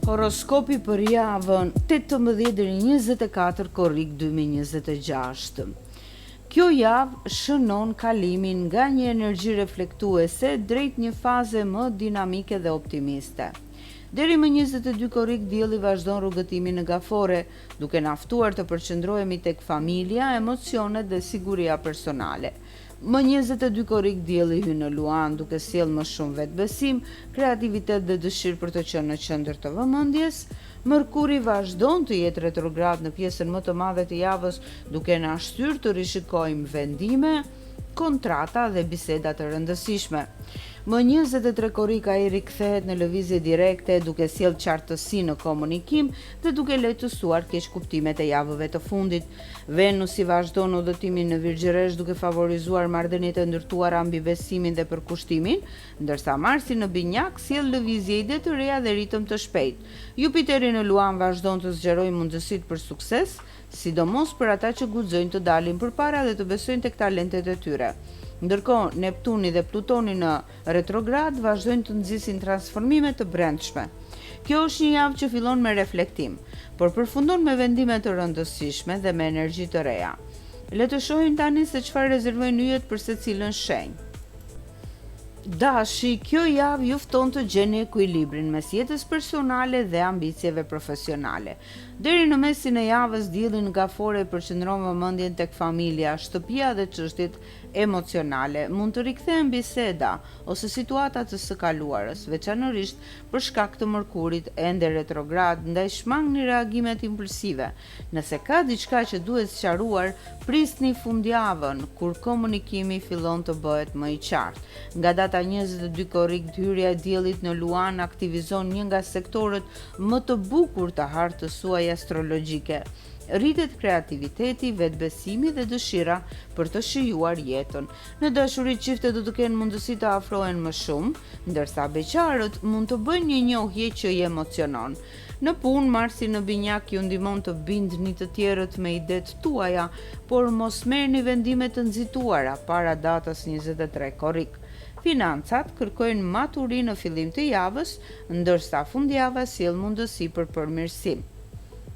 Horoskopi për javën 18-24 korrik 2026. Kjo javë shënon kalimin nga një energji reflektuese drejt një faze më dinamike dhe optimiste. Deri më 22 korrik dielli vazhdon rrugëtimin në gafore, duke na ftuar të përqendrohemi tek familja, emocionet dhe siguria personale. Më 22 korrik dielli hyn në Luan, duke sjell më shumë vetbesim, kreativitet dhe dëshirë për të qenë në qendër të vëmendjes. Mërkuri vazhdon të jetë retrograd në pjesën më të madhe të javës, duke na shtyrë të rishikojmë vendime, kontrata dhe biseda të rëndësishme. Më 23 korrik ai rikthehet në lëvizje direkte, duke sjellë qartësi në komunikim dhe duke lehtësuar keqkuptimet e javëve të fundit. Venusi vazhdon udhëtimin në Virgjëresh, duke favorizuar marrëdhëniet e ndërtuara mbi besimin dhe përkushtimin, ndërsa Marsi në Binjak sjell lëvizje ide të reja dhe ritëm të shpejtë. Jupiteri në Luan vazhdon të zgjerojë mundësitë për sukses, sidomos për ata që guxojnë të dalin përpara dhe të besojnë tek talentet e tyre. Ndërkohë, Neptuni dhe Plutoni në retrograd vazhdojnë të nxisin transformime të brendshme. Kjo është një javë që fillon me reflektim, por përfundon me vendime të rëndësishme dhe me energji të reja. Le të shohim tani se çfarë rezervojnë yjet për secilën shenjë. Dashi, kjo javë ju fton të gjeni ekuilibrin mes jetës personale dhe ambicieve profesionale. Deri në mesin e javës dielli në gafore përqendron vëmendjen tek familja, shtëpia dhe çështjet emocionale. Mund të rikthehen biseda ose situata të së kaluarës, veçanërisht për shkak të Mërkurit ende retrograd, ndaj shmangni reagimet impulsive. Nëse ka diçka që duhet sqaruar, prisni fundjavën kur komunikimi fillon të bëhet më i qartë. Nga data 22 korrik, hyrja e diellit në Luan aktivizon një nga sektorët më të bukur të hartës suaj astrologjike. Rritet kreativiteti, vetbesimi dhe dëshira për të shijuar jetën. Në dashuri, çiftet do të kenë mundësi të afrohen më shumë, ndërsa beqarët mund të bëjnë një njohje që i emocionon. Në punë, Marsi në Binjak ju ndihmon të bindni të tjerët me idetë tuaja, por mos merrni vendime të nxituara para datës 23 korrik. Financat kërkojnë maturi në fillim të javës, ndërsa fundjava sjell mundësi për përmirësim.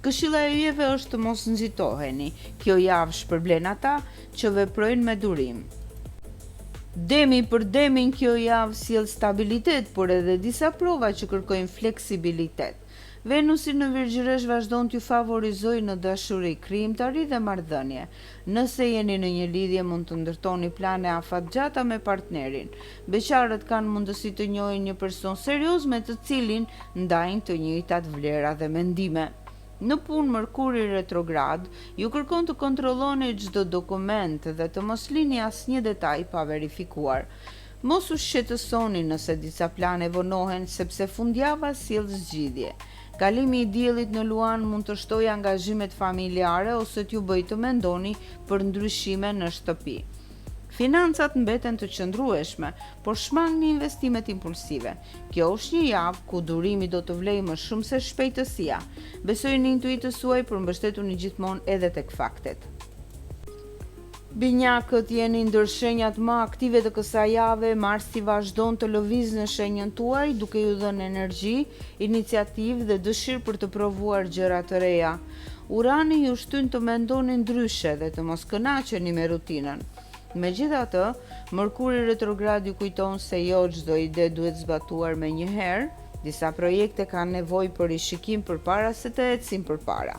Këshilla e yjeve është të mos nxitoheni. Kjo javë shpërblen ata që veprojnë me durim. Demi për demin, kjo javë sjell stabilitet, por edhe disa prova që kërkojnë fleksibilitet. Venusi në Virgjëresh vazhdon t'ju favorizojë në dashuri, krijimtari dhe marrëdhënie. Nëse jeni në një lidhje, mund të ndërtoni plane afatgjata me partnerin. Beqarët kanë mundësi të njohin një person serioz me të cilin ndajnë të njëjtat vlera dhe mendime. Në punë, Mërkuri retrograd ju kërkon të kontrolloni çdo dokument dhe të mos lini asnjë detaj pa verifikuar. Mos u shqetësoni nëse disa plane vonohen, sepse fundjava sjell zgjidhje. Kalimi i diellit në Luan mund të shtojë angazhimet familjare ose t'ju bëjë të mendoni për ndryshime në shtëpi. Financat mbeten të qëndrueshme, por shmangni investimet impulsive. Kjo është një javë ku durimi do të vlejë më shumë se shpejtësia. Besojini intuitës suaj, por mbështetuni gjithmonë edhe tek faktet. Binjakët, jeni ndër shenjat më aktive të kësaj jave. Marsi vazhdon të lëvizë në shenjën tuaj, duke ju dhënë energji, iniciativë dhe dëshirë për të provuar gjëra të reja. Urani ju shtyn të mendoni ndryshe dhe të mos kënaqeni me rutinën. Megjithatë, Mërkuri retrograd ju kujton se jo çdo ide duhet zbatuar me një herë. Disa projekte kanë nevojë për rishikim përpara se të ecin përpara.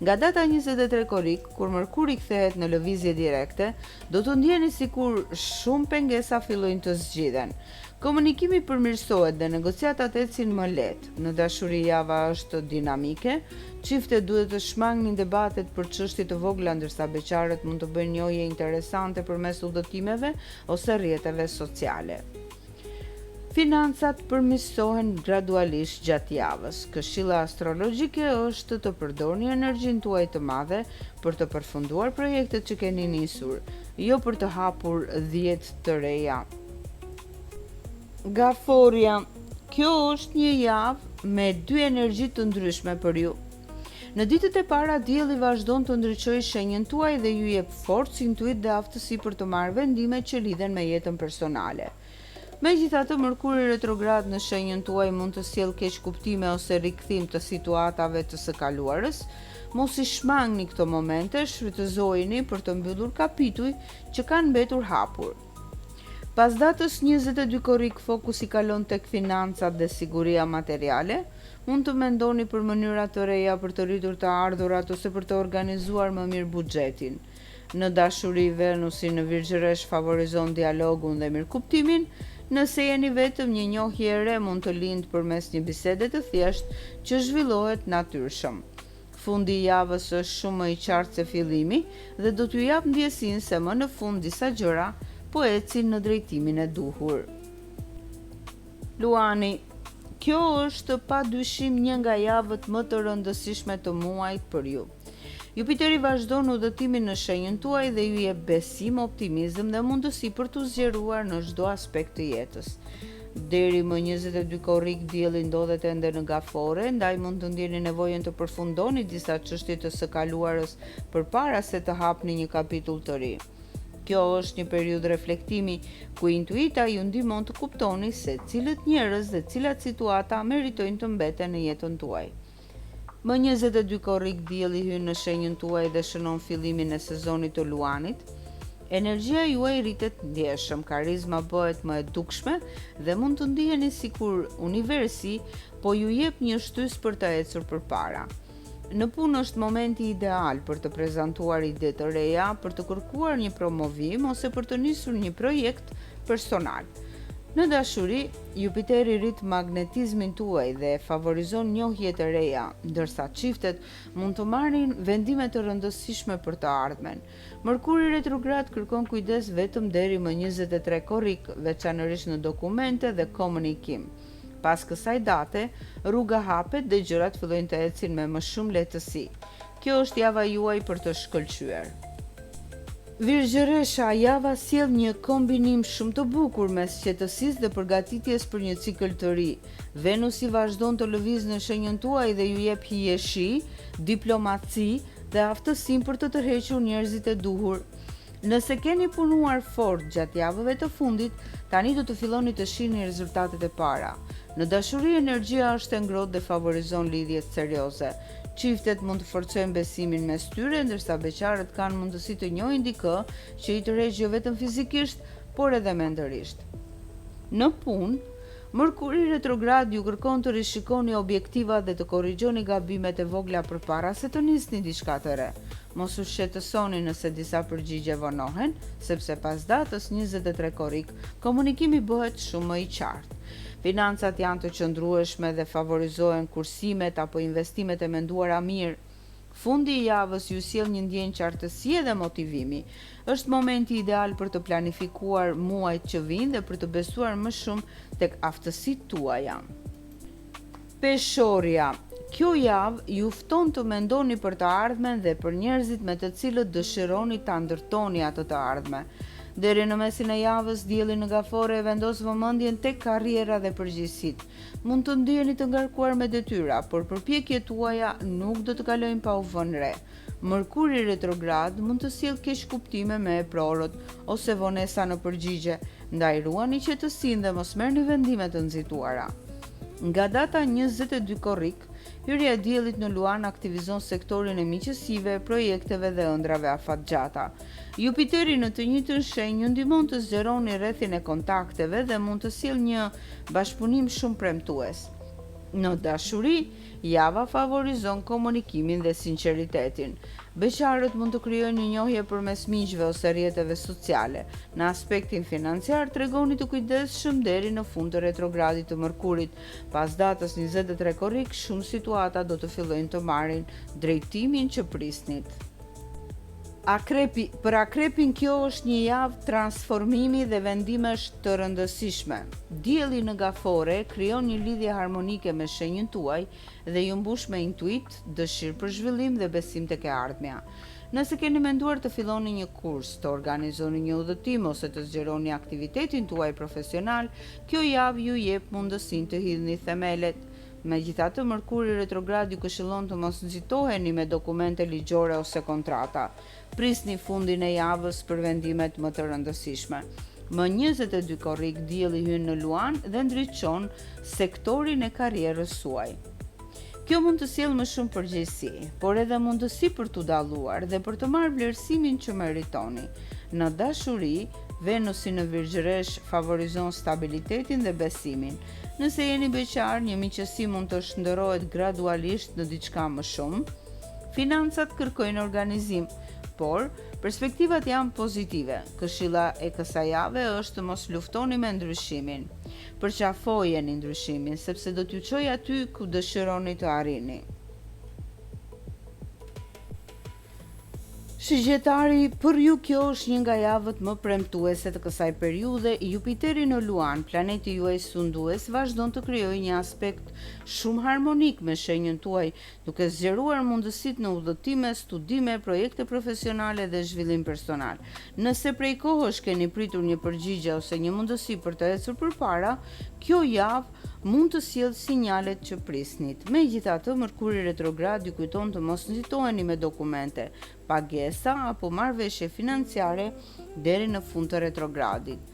Nga data 23 korrik, kur Mërkuri kthehet në lëvizje direkte, do të ndjeni sikur shumë pengesa fillojnë të zgjidhen. Komunikimi përmirësohet dhe negociatat ecin më lehtë. Në dashuri, java është dinamike, çiftet duhet të shmangnin debatet për çështje të vogla, ndërsa beqarët mund të bëjnë njohje interesante përmes udhëtimeve ose rrjeteve sociale. Financat përmirësohen gradualisht gjatë javës. Këshilla astrologjike është të përdorni energjinë tuaj të madhe për të përfunduar projektet që keni nisur, jo për të hapur 10 të reja. Gaforia, kjo është një javë me dy energji të ndryshme për ju. Në ditët e para, dielli vazhdon të ndriçojë shenjën tuaj dhe ju jep forcë, intuit dhe aftësi për të marrë vendime që lidhen me jetën personale. Megjithatë, Mërkuri retrograd në shenjën tuaj mund të sjellë keq kuptime ose rikthim të situatave të së kaluarës. Mos i shmangni këto momente, shfrytëzojeni për të mbyllur kapituj që kanë mbetur hapur. Pas datës 22 korrik, fokusi kalon tek financat dhe siguria materiale. Mund të mendoni për mënyra të reja për të rritur të ardhurat ose për të organizuar më mirë buxhetin. Në dashuri, Venusi në Virgjëresh favorizon dialogun dhe mirëkuptimin. Nëse jeni vetëm, një njohje e re mund të lindë përmes një bisede të thjeshtë që zhvillohet natyrshëm. Fundi i javës është shumë më i qartë se fillimi dhe do t'ju jap ndjesinë se më në fund disa gjëra po ecin në drejtimin e duhur. Luani, kjo është padyshim një nga javët më të rëndësishme të muajit për ju. Jupiteri vazhdon udhëtimin në shenjën tuaj dhe ju jep besim, optimizëm dhe mundësi për t'u zgjeruar në çdo aspekt të jetës. Deri më 22 korrik, dielli ndodhet ende në gafore, ndaj mund të ndjeni nevojën të përfundoni disa çështje të së kaluarës përpara se të hapni një kapitull të ri. Kjo është një periudhë reflektimi ku intuita ju ndihmon të kuptoni se cilët njerëz dhe cilat situata meritojnë të mbeten në jetën tuaj. Më 22 korrik, dielli hyn në shenjën tuaj dhe shënon fillimin e sezonit të Luanit. Energjia juaj rritet ndjeshëm, karizma bëhet më e dukshme dhe mund të ndiheni sikur universi po ju jep një shtys për të ecur përpara. Në punë është momenti ideal për të prezantuar ide të reja, për të kërkuar një promovim ose për të nisur një projekt personal. Në dashuri, Jupiteri rrit magnetizmin tuaj dhe favorizon njohje të reja, ndërsa çiftet mund të marrin vendime të rëndësishme për të ardhmen. Mërkuri retrograd kërkon kujdes vetëm deri më 23 korrik, veçanërisht në dokumente dhe komunikim. Pas kësaj date, rruga hapet dhe gjërat fillojnë të ecin me më shumë lehtësi. Kjo është java juaj për të shkëlqyer. Virgjëresha, java sjell një kombinim shumë të bukur mes qetësisë dhe përgatitjes për një cikël të ri. Venusi vazhdon të lëvizë në shenjën tuaj dhe ju jep hijeshi, diplomaci dhe aftësinë për të tërhequr njerëzit e duhur. Nëse keni punuar fort gjatë javëve të fundit, tani do të filloni të shihni rezultatet e para. Në dashuri, energjia është e ngrohtë dhe favorizon lidhjet serioze. Çiftet mund të forcojnë besimin mes tyre, ndërsa beqarët kanë mundësi të njohin dikë që i tërheq jo vetëm fizikisht, por edhe mendërisht. Në punë, Mërkuri retrograd ju kërkon të rishikoni objektivat dhe të korrigjoni gabimet e vogla përpara se të nisni diçka të re. Mos u shqetësoni nëse disa përgjigje vonohen, sepse pas datës 23 korrik, komunikimi bëhet shumë më i qartë. Financat janë të qëndrueshme dhe favorizohen kursimet apo investimet e menduara mirë. Fundi i javës ju sjell një ndjenjë qartësie dhe motivimi. Është momenti ideal për të planifikuar muajt që vijnë dhe për të besuar më shumë tek aftësitë tuaja. Peshorja, kjo javë ju fton të mendoni për të ardhmen dhe për njerëzit me të cilët dëshironi ta ndërtoni atë të ardhme. Deri në mesin e javës, dielli në gafore vendos vëmendjen tek karriera dhe përgjegjësitë. Mund të ndiheni të ngarkuar me detyra, por përpjekjet tuaja nuk do të kalojnë pa u vënë re. Mërkuri retrograd mund të sjellë keq kuptime me eprorët ose vonesa në përgjigje, ndaj ruani qetësinë dhe mos merrni vendime të nxituara. Nga data 22 korrik, hyrja e diellit në Luan aktivizon sektorin e miqësive, projekteve dhe ëndrave afatgjata. Jupiteri në të njëjtën shenjë ju ndihmon të zgjeroni rrethin e kontakteve dhe mund të sjellë një bashkëpunim shumë premtues. Në dashuri, java favorizon komunikimin dhe sinqeritetin. Beqarët mund të krijojnë një njohje përmes miqve ose rrjeteve sociale. Në aspektin financiar, tregoni të kujdesshëm deri në fund të retrogradit të Mërkurit. Pas datës 23 korrik, shumë situata do të fillojnë të marrin drejtimin që prisnit. Akrepi, për akrepin kjo është një javë transformimi dhe vendimesh të rëndësishme. Dielli në gafore krijon një lidhje harmonike me shenjën tuaj dhe ju mbush me intuit, dëshirë për zhvillim dhe besim tek e ardhmja. Nëse keni menduar të filloni një kurs, të organizoni një udhëtim ose të zgjeroni aktivitetin tuaj profesional, kjo javë ju jep mundësinë të hidhni themelet. Megjithatë, Mërkuri retrograd ju këshillon të mos nxitoheni me dokumente ligjore ose kontrata. Prisni fundin e javës për vendimet më të rëndësishme. Më 22 korrik dielli hyn në luan dhe ndriçon sektorin e karrierës suaj. Kjo mund të sjellë më shumë përgjegjësi, por edhe mundësi për t'u dalluar dhe për të marrë vlerësimin që meritoni. Në dashuri, Venusi në Virgjëresh favorizon stabilitetin dhe besimin. Nëse jeni beqar, një miqësi mund të shndërrohet gradualisht në diçka më shumë. Financat kërkojnë organizim, por perspektivat janë pozitive. Këshilla e kësaj jave është të mos luftoni me ndryshimin. Përqafojeni ndryshimin, sepse do t'ju çojë aty ku dëshironi të arrini. Shigjetari, për ju kjo është një nga javët më premtuese të kësaj periudhe. Jupiteri në Luan, planeti juaj sundues, vazhdon të krijojë një aspekt shumë harmonik me shenjën tuaj, duke zgjeruar mundësitë në udhëtime, studime, projekte profesionale dhe zhvillim personal. Nëse prej kohësh keni pritur një përgjigje ose një mundësi për të ecur përpara, kjo javë mund të sjellë sinjalet që prisnit. Megjithatë, Mërkuri retrograd ju kujton të mos nxitoheni me dokumente, pagesa apo marrëveshje financiare deri në fund të retrogradit.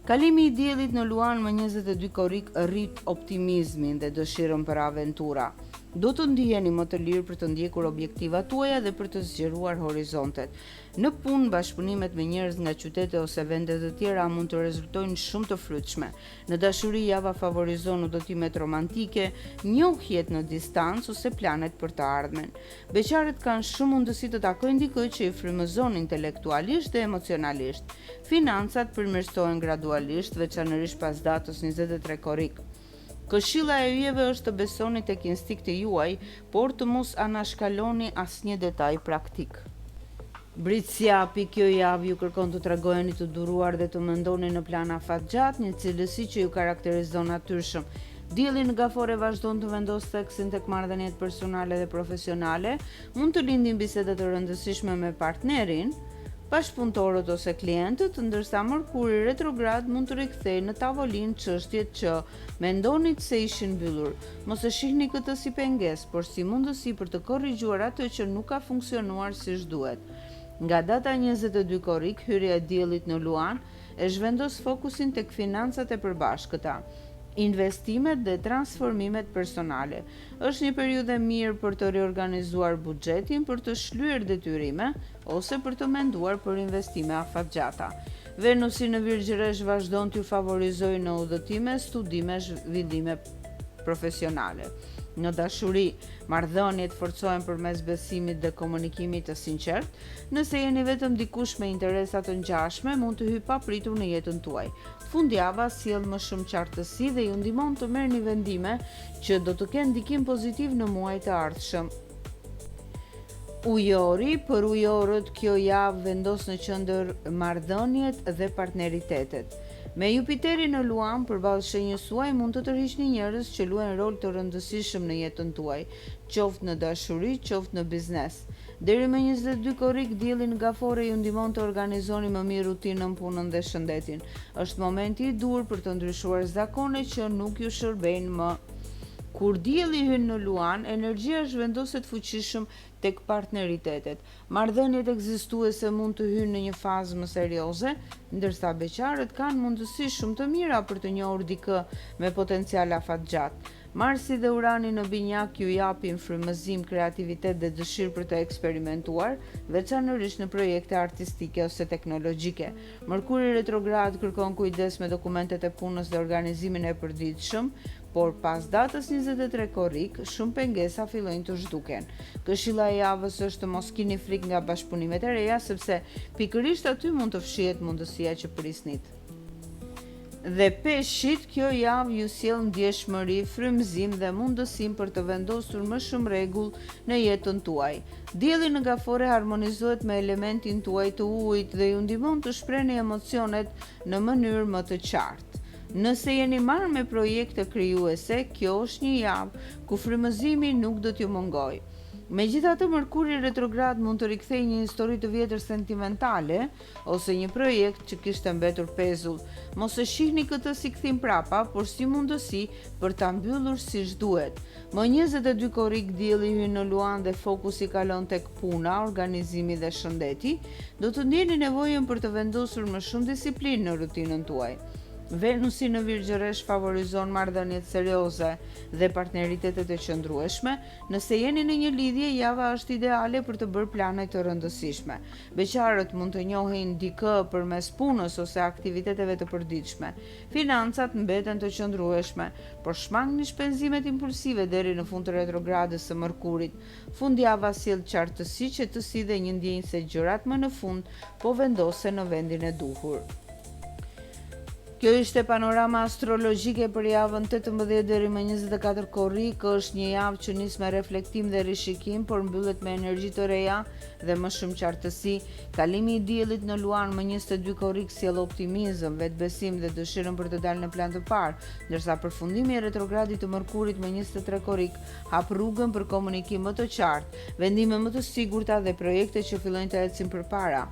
Kalimi i diellit në Luan më 22 korrik rrit optimizmin dhe dëshirën për aventura. Do të ndiheni më të lirë për të ndjekur objektivat tuaja dhe për të zgjeruar horizontet. Në punë, bashkëpunimet me njerëz nga qytete ose vende të tjera mund të rezultojnë shumë të frytshme. Në dashuri, java favorizon udhëtimet romantike, njohjet në distancë ose planet për të ardhmen. Beqarët kanë shumë mundësi të takojnë dikë që i frymëzon intelektualisht dhe emocionalisht. Financat përmirësohen gradualisht, veçanërisht pas datës 23 korrik. Këshilla e yjeve është të besoni tek instikti juaj, por të mos anashkaloni asnjë detaj praktik. Britsjapi, kjo javë ju kërkon të tregojeni të duruar dhe të mendoni në plan afatgjat, një cilësi që ju karakterizon natyrshëm. Dielli në Gafore vazhdon të vendos theksin tek marrëdhëniet personale dhe profesionale, mund të lindin biseda të rëndësishme me partnerin, bashkëpunëtorët ose klientët, ndërsa Mërkuri retrograd mund të rikthejë në tavolinë çështjet që mendonit se ishin mbyllur. Mos e shihni këtë si pengesë, por si mundësi për të korrigjuar atë që nuk ka funksionuar siç duhet. Nga data 22 korrik, hyrja e diellit në Luan e zhvendos fokusin tek financat e përbashkëta, investimet dhe transformimet personale. Është një periudhë mirë për të riorganizuar buxhetin, për të shlyer detyrime ose për të menduar për investime afatgjata. Venusi në Virgjëresh vazhdon t'ju favorizojë në udhëtime, studime, zhvillime profesionale. Në dashuri, marrëdhëniet forcohen përmes besimit dhe komunikimit të sinqert. Nëse jeni vetëm dikush me interesa të ngjashme, mund të hyjë papritur në jetën tuaj. Fundjava sjell më shumë qartësi dhe ju ndihmon të merrni vendime që do të kenë ndikim pozitiv në muajt e ardhshëm. Ujori, për ujorët kjo javë vendos në qendër marrëdhëniet dhe partneritetet. Me Jupiterin në Luan, përballë shenjës suaj mund të tërhiqni njerëz që luajnë rol të rëndësishëm në jetën tuaj, qoftë në dashuri, qoftë në biznes. Deri më 22 korrik, dielli në Gafore ju ndihmon të organizoni më mirë rutinën, punën dhe shëndetin. Është momenti i dur për të ndryshuar zakone që nuk ju shërbejnë më. Kur dielli hyn në Luan, energjia zhvendoset fuqishëm tek partneritetet. Marrëdhëniet ekzistuese mund të hyjnë në një fazë më serioze, ndërsa beqarët kanë mundësi shumë të mira për të njohur dikë me potencial afatgjat. Marsi dhe Urani në binjak ju japin frymëzim, kreativitet dhe dëshirë për të eksperimentuar, veçanërisht në projekte artistike ose teknologjike. Mërkuri retrograd kërkon kujdes me dokumentet e punës dhe organizimin e përditshëm, por pas datës 23 korrik, shumë pengesa fillojnë të zhduken. Këshilla e javës është të mos kini frikë nga bashkëpunimet e reja, sepse pikërisht aty mund të fshihet mundësia që prisnit. Dhe peshqit, kjo javë ju sjell ndjeshmëri, frymëzim dhe mundësim për të vendosur më shumë rregull në jetën tuaj. Dielli në Gafore harmonizohet me elementin tuaj të ujit dhe ju ndihmon të shprehni emocionet në mënyrë më të qartë. Nëse jeni marrë me projekte krijuese, kjo është një javë ku frymëzimi nuk do t'ju mungojë. Megjithatë, Mërkuri retrograd mund të rikthejë një histori të vjetër sentimentale ose një projekt që kishte mbetur pezull. Mos e shihni këtë si kthim prapa, por si mundësi për ta mbyllur siç duhet. Më 22 korrik dielli hyn në Luan dhe fokusi kalon tek puna, organizimi dhe shëndeti. Do të ndjeni nevojën për të vendosur më shumë disiplinë në rutinën tuaj. Venusi në Virgjëresh favorizon marrëdhëniet serioze dhe partneritetet e qëndrueshme. Nëse jeni në një lidhje, java është ideale për të bërë plane të rëndësishme. Beqarët mund të njohin dikë përmes punës ose aktiviteteve të përditshme. Financat mbeten të qëndrueshme, por shmangni shpenzimet impulsive deri në fund të retrogradës së Mërkurit. Fundjava sjell qartësi, qetësi dhe një ndjenjë se gjërat më në fund po vendosen në vendin e duhur. Kjo ishte panorama astrologjike për javën 18 deri më 24 korrik. Është një javë që nis me reflektim dhe rishikim, por mbyllet me energji të reja dhe më shumë qartësi. Kalimi i diellit në Luan më 22 korrik sjell optimizëm, vetbesim dhe dëshirën për të dalë në plan të parë, ndërsa përfundimi i retrogradit të Mërkurit më 23 korrik hap rrugën për komunikim më të qartë, vendime më të sigurta dhe projekte që fillojnë të ecin përpara.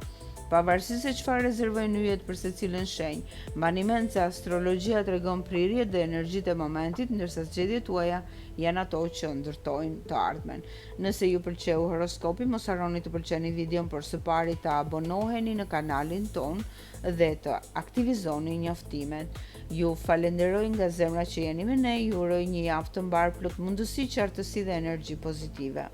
Pavarësisht se çfarë rezervojnë yjet për secilën shenjë, mbani mend se astrologjia tregon prirjet dhe energjitë e momentit, ndërsa zgjedhjet tuaja janë ato që ndërtojnë të ardhmen. Nëse ju pëlqeu horoskopi, mos harroni të pëlqeni videon, por së pari të abonoheni në kanalin ton dhe të aktivizoni njoftimet. Ju falenderoj nga zemra që jeni me ne, ju uroj një javë të mbar plot mundësi, qartësi dhe energji pozitive.